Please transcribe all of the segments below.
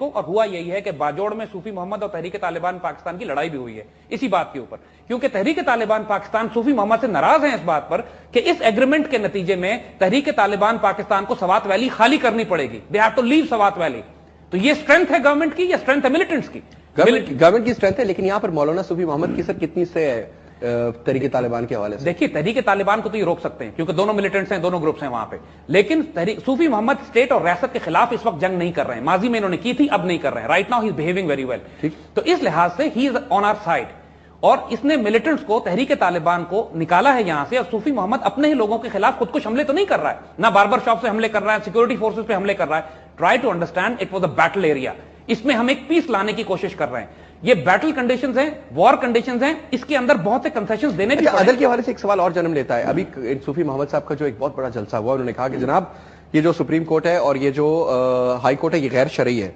اور ہوا یہی ہے کہ باجوڑ میں صوفی محمد اور تحریک طالبان پاکستان کی لڑائی بھی ہوئی ہے اسی بات کے اوپر، کیونکہ تحریک طالبان پاکستان صوفی محمد سے ناراض ہیں اس بات پر کہ اس ایگریمنٹ کے نتیجے میں تحریک طالبان پاکستان کو سوات ویلی خالی کرنی پڑے گی. They have to leave Swat valley. تو یہ اسٹرینتھ ہے گورنمنٹ کی یا اسٹرینتھ ہے ملیٹنٹس کی؟ گورنمنٹ کی اسٹرینتھ ہے، لیکن یہاں پر مولانا صوفی محمد کی سر کتنی سے تحریک طالبان کے حوالے سے؟ دیکھیے تحریک طالبان کو تو یہ روک سکتے ہیں کیونکہ دونوں ملیٹنٹس ہیں، دونوں گروپس ہیں وہاں پہ، لیکن صوفی محمد اسٹیٹ اور ریاست کے خلاف اس وقت جنگ نہیں کر رہے ہیں. ماضی میں انہوں نے کی تھی، اب نہیں کر رہے ہیں. Right now he is behaving very well. تو اس لحاظ سے ہی از آن آور سائڈ، اور اس نے ملیٹنٹس کو، تحریک طالبان کو نکالا ہے یہاں سے. اور صوفی محمد اپنے ہی لوگوں کے خلاف خود کش حملے تو نہیں کر رہا ہے، نہ باربر شاپ سے حملے کر رہا ہے، سیکورٹی فورسز پہ حملے کر رہا ہے. Try to understand it was a battle area. اس میں ہم ایک پیس لانے کی کوشش کر رہے ہیں. یہ بیٹل کنڈیشنز ہیں، وار کنڈیشنز ہیں، اس کے اندر بہت سے کنسیشنز دینے بھی. عدل کے حوالے سے ایک سوال اور جنم لیتا ہے. ابھی صوفی محمد صاحب کا جو ایک بہت بڑا جلسہ ہوا، انہوں نے کہا کہ جناب یہ جو سپریم کورٹ ہے اور یہ جو ہائی کورٹ ہے یہ غیر شرعی ہے.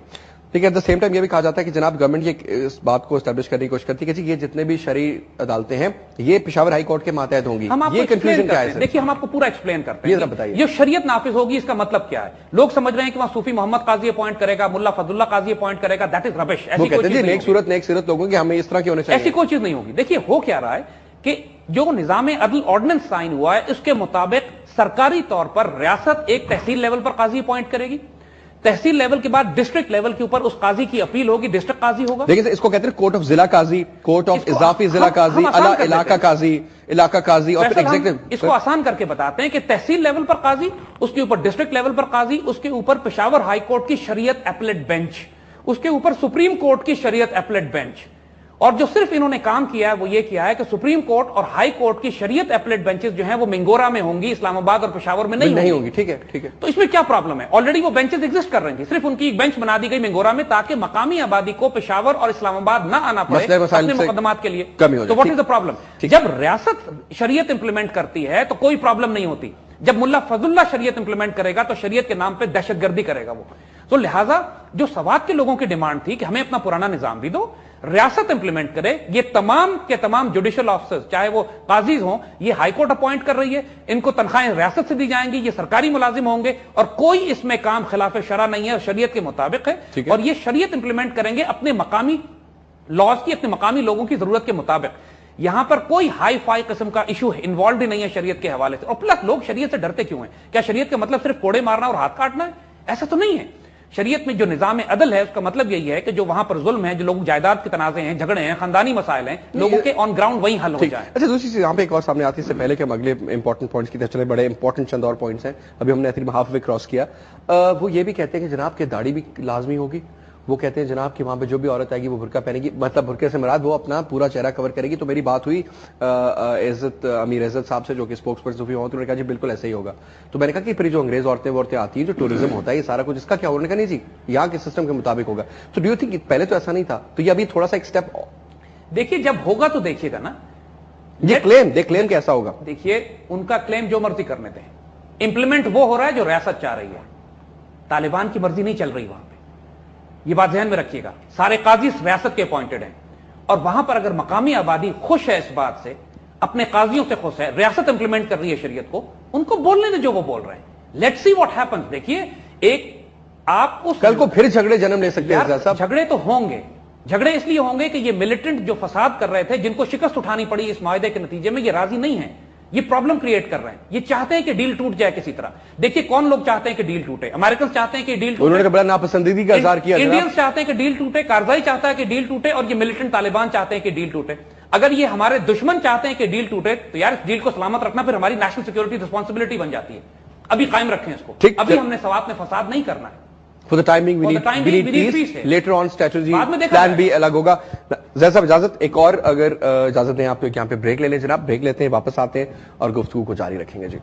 ٹھیک ہے، ایٹ دا سیم ٹائم یہ بھی کہا جاتا ہے کہ جناب گورنمنٹ یہ اس بات کو اسٹیبلش کرنے کی کوشش کرتی ہے کہ یہ جتنے بھی شرعی عدالتیں ہیں یہ پشاور ہائی کورٹ کے ماتحت ہوں گی. یہ کنفیوژن کیا ہے؟ دیکھیے ہم آپ کو پورا ایکسپلین کرتے ہیں. یہ بتائیے یہ شریعت نافذ ہوگی اس کا مطلب کیا ہے؟ لوگ سمجھ رہے ہیں کہ وہاں صوفی محمد قاضی اپوائنٹ کرے گا، ملا فضل اللہ قاضی اپوائنٹ کرے گا. دیٹ از ربش. وہ کہتے ہیں نیک صورت نیک سیرت لوگوں کی، ہمیں اس طرح کی ہونے چاہیے. ایسی کوئی چیز نہیں ہوگی. دیکھیے ہو کیا رہا ہے کہ جو نظام عدل آرڈیننس سائن ہوا ہے اس کے مطابق سرکاری طور پر ریاست ایک تحصیل لیول پر قاضی اپوائنٹ کرے گی. تحصیل لیول کے بعد ڈسٹرکٹ لیول کے اوپر اس قاضی کی اپیل ہوگی، ڈسٹرکٹ قاضی ہوگا. دیکھیں اس کو کہتے ہیں کورٹ آف ضلع قاضی، کورٹ آف اضافی ضلع قاضی، علاقہ قاضی، علاقہ قاضی اور اس کو آسان کر کے بتاتے ہیں کہ تحصیل لیول پر قاضی، اس کے اوپر ڈسٹرکٹ لیول پر قاضی، اس کے اوپر پشاور ہائی کورٹ کی شریعت اپیلیٹ بینچ، اس کے اوپر سپریم کورٹ کی شریعت اپیلیٹ بینچ. اور جو صرف انہوں نے کام کیا ہے وہ یہ کیا ہے کہ سپریم کورٹ اور ہائی کورٹ کی شریعت اپیلیٹ بینچز جو ہیں وہ منگورا میں ہوں گی، اسلام آباد اور پشاور میں نہیں ہوں گی. ٹھیک ہے ٹھیک ہے. تو اس میں کیا پرابلم ہے؟ آلریڈی وہ بینچز ایگزسٹ کر رہی تھی، صرف ان کی ایک بینچ بنا دی گئی منگورا میں تاکہ مقامی آبادی کو پشاور اور اسلام آباد نہ آنا پڑے اپنے مقدمات کے لیے. تو واٹ از دا پرابلم؟ جب ریاست شریعت امپلیمنٹ کرتی ہے تو کوئی پرابلم نہیں ہوتی. جب ملا فضل اللہ شریعت امپلیمنٹ کرے گا تو شریعت کے نام پہ دہشت گردی کرے گا وہ. تو لہٰذا جو سوات کے لوگوں کی ڈیمانڈ تھی کہ ہمیں اپنا پرانا نظام بھی دو، ریاست امپلیمنٹ کرے. یہ تمام کے تمام جوڈیشل آفیسرز چاہے وہ قاضیز ہوں، یہ ہائی کورٹ اپوائنٹ کر رہی ہے، ان کو تنخواہیں ریاست سے دی جائیں گی، یہ سرکاری ملازم ہوں گے اور کوئی اس میں کام خلاف شرع نہیں ہے، شریعت کے مطابق ہے. اور یہ شریعت امپلیمنٹ کریں گے اپنے مقامی لاز کی، اپنے مقامی لوگوں کی ضرورت کے مطابق. یہاں پر کوئی ہائی فائی قسم کا ایشو انوالوڈ ہی نہیں ہے شریعت کے حوالے سے. اور پلس لوگ شریعت سے ڈرتے کیوں ہیں؟ کیا شریعت کا مطلب صرف کوڑے مارنا اور ہاتھ کاٹنا ہے؟ ایسا تو نہیں ہے. شریعت میں جو نظام عدل ہے اس کا مطلب یہی ہے کہ جو وہاں پر ظلم ہے، جو لوگ جائیداد کے تنازع ہیں، جھگڑے ہیں، خاندانی مسائل ہیں، لوگوں کے آن گراؤنڈ وہی حل ہو جائیں. اچھا دوسری چیز یہاں پہ ایک اور سامنے آتی ہے، اس سے پہلے کہ ہم اگلے امپورٹنٹ پوائنٹس کی طرف چلیں، بڑے امپورٹنٹ چند اور پوائنٹس ہیں. ابھی ہم نے تقریباً ہاف وے کراس کیا. وہ یہ بھی کہتے ہیں کہ جناب کہ داڑھی بھی لازمی ہوگی. وہ کہتے ہیں جناب کہ وہاں پہ جو بھی عورت آئے گی وہ برقع پہنے گی، مطلب برقعے سے مراد وہ اپنا پورا چہرہ کور کرے گی. تو میری بات ہوئی امیر عزت صاحب سے جو کہ اسپوکس پرسن صوفی محمد، انہوں نے کہا جی بالکل ایسا ہی ہوگا. تو میں نے کہا کہ پھر جو انگریز عورتیں آتی ہیں، جو ٹورزم ہوتا ہے، یہ سارا کچھ اس کا کیا؟ انہوں نے کہا نہیں جی یہاں کے سسٹم کے مطابق ہوگا. تو ڈو یو تھنک پہلے تو ایسا نہیں تھا، تو یہ ابھی تھوڑا سا ایک اسٹیپ دیکھیے جب ہوگا تو دیکھیے گا نا. یہ کلیم کیسا ہوگا؟ دیکھیے ان کا کلیم جو مرضی کرنے دیں، امپلیمنٹ وہ ہو رہا ہے جو ریاست چاہ رہی ہے. طالبان کی مرضی نہیں چل رہی وہاں پہ، یہ بات ذہن میں رکھیے گا. سارے قاضی ریاست کے اپوائنٹڈ ہیں، اور وہاں پر اگر مقامی آبادی خوش ہے اس بات سے، اپنے قاضیوں سے خوش ہے، ریاست امپلیمنٹ کر رہی ہے شریعت کو، ان کو بولنے دیں جو وہ بول رہے ہیں. Let's see what happens. دیکھیے ایک آپ اس کل کو پھر جھگڑے جنم لے سکتے ہیں. جھگڑے تو ہوں گے. جھگڑے اس لیے ہوں گے کہ یہ ملیٹنٹ جو فساد کر رہے تھے، جن کو شکست اٹھانی پڑی اس معاہدے کے نتیجے میں، یہ راضی نہیں ہے. یہ پرابلم کریٹ کر رہے ہیں. یہ چاہتے ہیں کہ ڈیل ٹوٹ جائے کسی طرح. دیکھیے کون لوگ چاہتے ہیں کہ ڈیل ٹوٹے؟ امریکنز چاہتے ہیں کہ ڈیل ٹوٹے، انہوں نے بڑا ناپسندیدگی کا اظہار کیا. انڈینز چاہتے ہیں کہ ڈیل ٹوٹے، کارزائی چاہتا ہے کہ ڈیل ٹوٹے، اور یہ ملیٹنٹ طالبان چاہتے ہیں کہ ڈیل ٹوٹے. اگر یہ ہمارے دشمن چاہتے ہیں کہ ڈیل ٹوٹے تو یار اس ڈیل کو سلامت رکھنا پھر ہماری نیشنل سیکورٹی رسپانسبلٹی بن جاتی ہے. ابھی قائم رکھیں اس کو. ابھی ہم نے سوات میں فساد نہیں کرنا ہے. For the time being, we need peace. Later on, strategy, plan B الگ ہوگا. زید صاحب اجازت ایک اور اگر اجازت دیں آپ کو یہاں پہ بریک لے لیں جناب. بریک لیتے ہیں، واپس آتے ہیں اور گفتگو کو جاری رکھیں گے. جی